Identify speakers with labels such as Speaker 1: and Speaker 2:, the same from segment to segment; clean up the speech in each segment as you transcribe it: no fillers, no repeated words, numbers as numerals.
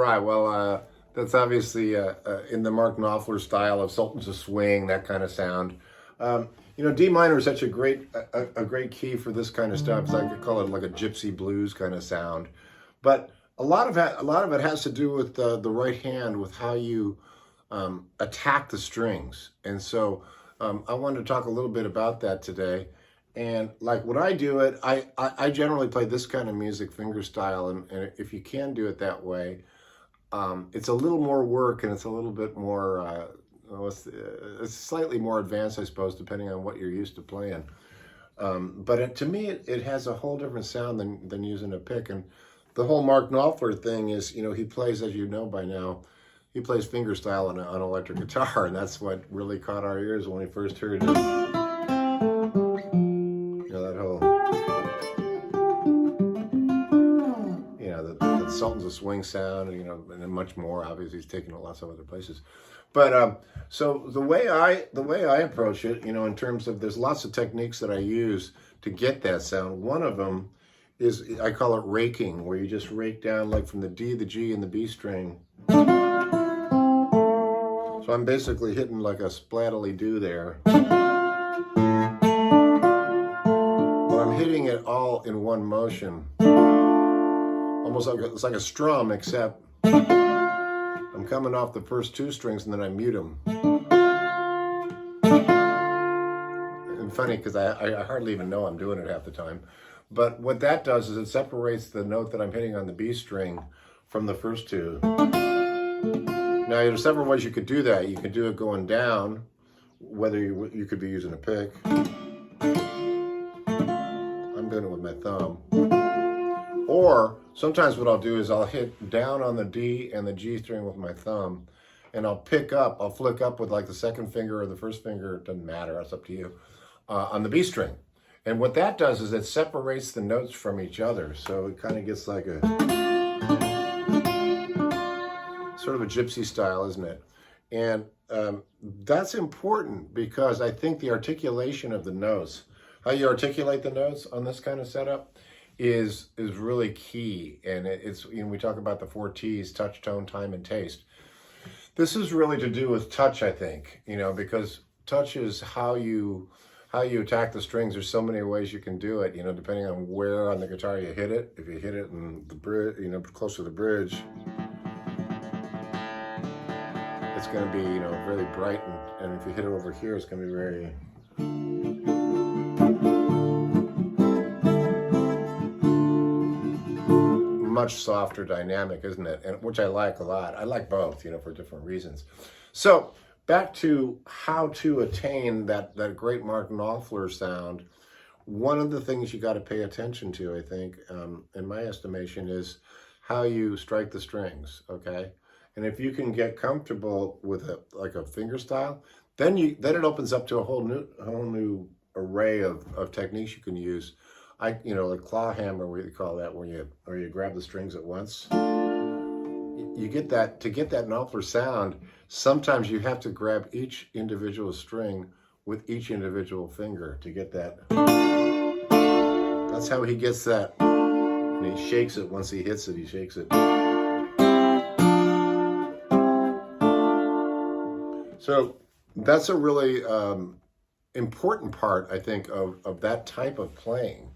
Speaker 1: right. Well, that's obviously in the Mark Knopfler style of Sultans of Swing, that kind of sound. D minor is such a great key for this kind of stuff. So I could call it like a gypsy blues kind of sound. But a lot of it has to do with the right hand, with how you attack the strings. And so I wanted to talk a little bit about that today. And like when I do it, I generally play this kind of music, fingerstyle, and if you can do it that way, it's a little more work and it's a little bit more, it's slightly more advanced, I suppose, depending on what you're used to playing. But to me, it has a whole different sound than using a pick. And the whole Mark Knopfler thing is, he plays, as you know by now, he plays fingerstyle on an electric guitar, and that's what really caught our ears when we first heard it. That whole, the Sultans of Swing sound, and then much more. Obviously, he's taken it lots of other places. But so the way I approach it, in terms of, there's lots of techniques that I use to get that sound. One of them is, I call it raking, where you just rake down like from the D, the G, and the B string. So I'm basically hitting like a splatly do there. I'm hitting it all in one motion, almost like it's like a strum, except I'm coming off the first two strings and then I mute them. And funny, because I hardly even know I'm doing it half the time. But what that does is it separates the note that I'm hitting on the B string from the first two. Now, there's several ways you could do that. You could do it going down, whether you could be using a pick. I'm doing it with my thumb. Or sometimes what I'll do is I'll hit down on the D and the G string with my thumb, and I'll flick up with like the second finger or the first finger, it doesn't matter, that's up to you, on the B string. And what that does is it separates the notes from each other. So it kind of gets like a, sort of a gypsy style, isn't it? And that's important because I think the articulation of the notes, how you articulate the notes on this kind of setup is really key. And it's, we talk about the 4 T's: touch, tone, time, and taste. This is really to do with touch, I think, because touch is how you attack the strings. There's so many ways you can do it, depending on where on the guitar you hit it. If you hit it in the bridge, close to the bridge, it's going to be, very bright, and if you hit it over here, it's going to be very much softer dynamic, isn't it? And which I like a lot. I like both, for different reasons. So back to how to attain that great Mark Knopfler sound. One of the things you got to pay attention to, I think, in my estimation, is how you strike the strings. Okay. And if you can get comfortable with like a fingerstyle, then it opens up to a whole new array of techniques you can use. Like claw hammer, we call that, where you grab the strings at once. You get that, to get that Knopfler sound, sometimes you have to grab each individual string with each individual finger to get that. That's how he gets that. And he shakes it once he hits it, he shakes it. So that's a really important part, I think, of that type of playing.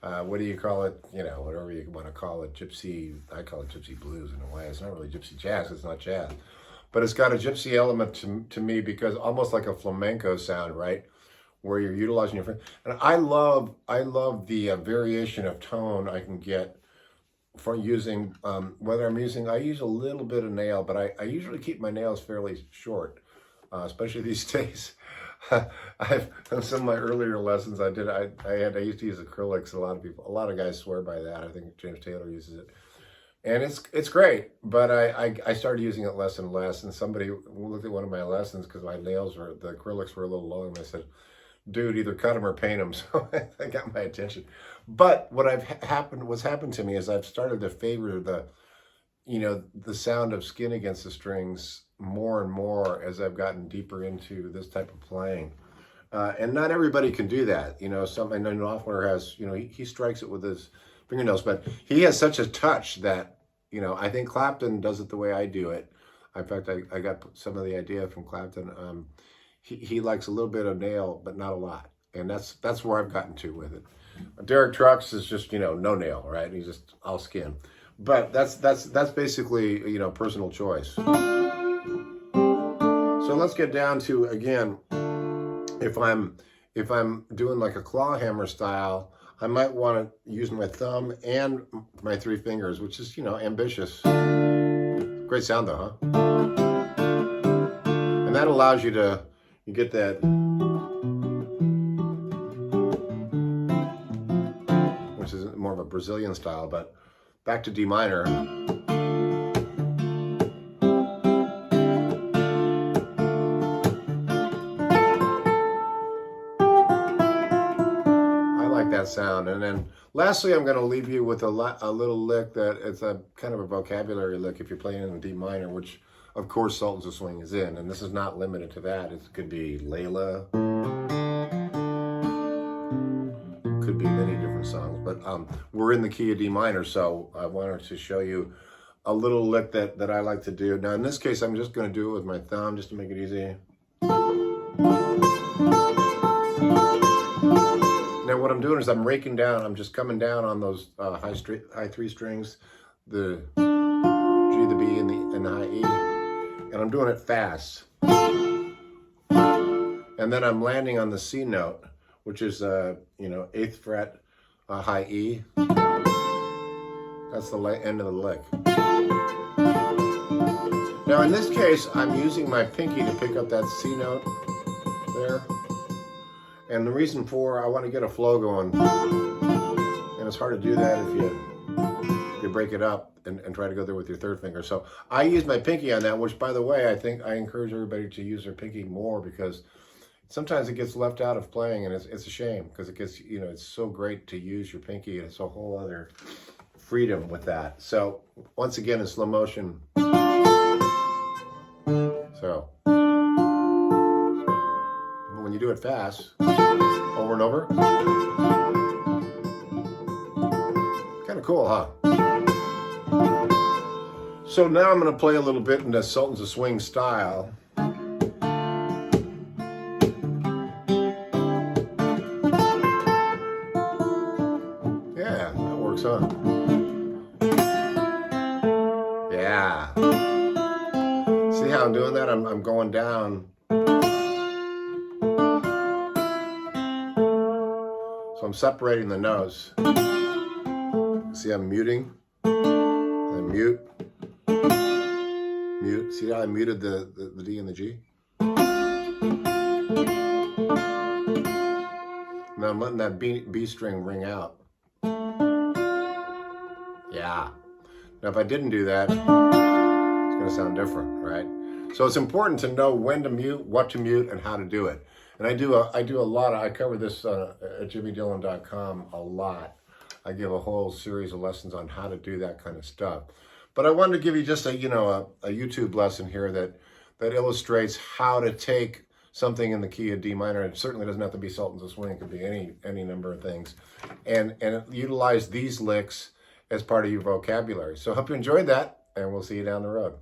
Speaker 1: What do you call it? Whatever you want to call it, gypsy. I call it gypsy blues in a way. It's not really gypsy jazz. It's not jazz, but it's got a gypsy element to me, because almost like a flamenco sound, right? Where you're utilizing your finger. And I love the variation of tone I can get for using, whether I use a little bit of nail, but I usually keep my nails fairly short, especially these days. On some of my earlier lessons, I used to use acrylics. A lot of guys swear by that. I think James Taylor uses it, and it's great. But I started using it less and less. And somebody looked at one of my lessons because my nails the acrylics were a little long, and I said, "Dude, either cut them or paint them." So that got my attention. But what's happened to me is I've started to favor the sound of skin against the strings more and more as I've gotten deeper into this type of playing. And not everybody can do that. Something Knopfler has, he strikes it with his fingernails, but he has such a touch that, you know, I think Clapton does it the way I do it. In fact, I got some of the idea from Clapton. He likes a little bit of nail, but not a lot. And that's where I've gotten to with it. Derek Trucks is just, you know, no nail, right? He's just all skin. But that's basically, you know, personal choice. So let's get down to, again, if I'm doing like a claw hammer style, I might want to use my thumb and my 3 fingers, which is, you know, ambitious. Great sound though, huh? And that allows you to, you get that, which is more of a Brazilian style, but back to D minor. I like that sound. And then lastly, I'm going to leave you with a little lick that it's a kind of a vocabulary lick if you're playing in D minor, which of course Sultans of Swing is in, and this is not limited to that. It could be Layla, could be many different songs, but we're in the key of D minor, so I wanted to show you a little lick that I like to do. Now in this case, I'm just going to do it with my thumb just to make it easy. Now what I'm doing is I'm raking down, I'm just coming down on those high 3 strings, the G, the B, and the high E, and I'm doing it fast. And then I'm landing on the C note, which is you know, 8th fret, high E. That's the end of the lick. Now in this case, I'm using my pinky to pick up that C note there. And the reason for, I want to get a flow going. And it's hard to do that if you break it up and try to go there with your 3rd finger. So I use my pinky on that, which by the way, I think I encourage everybody to use their pinky more, because sometimes it gets left out of playing, and it's a shame, because it gets, you know, it's so great to use your pinky. It's a whole other freedom with that. So once again, in slow motion. So when you do it fast, over and over, kind of cool, huh? So now I'm going to play a little bit in the Sultans of Swing style. Yeah, that works, huh? Yeah. See how I'm doing that? I'm going down. So I'm separating the notes. See, I'm muting, and mute, mute. See how I muted the D and the G? Now I'm letting that B string ring out. Yeah. Now if I didn't do that, it's going to sound different, right? So it's important to know when to mute, what to mute, and how to do it. And I do a lot. I cover this at jimmydillon.com a lot. I give a whole series of lessons on how to do that kind of stuff. But I wanted to give you just a YouTube lesson here that illustrates how to take something in the key of D minor. It certainly doesn't have to be Sultans of Swing. It could be any number of things, and utilize these licks as part of your vocabulary. So I hope you enjoyed that, and we'll see you down the road.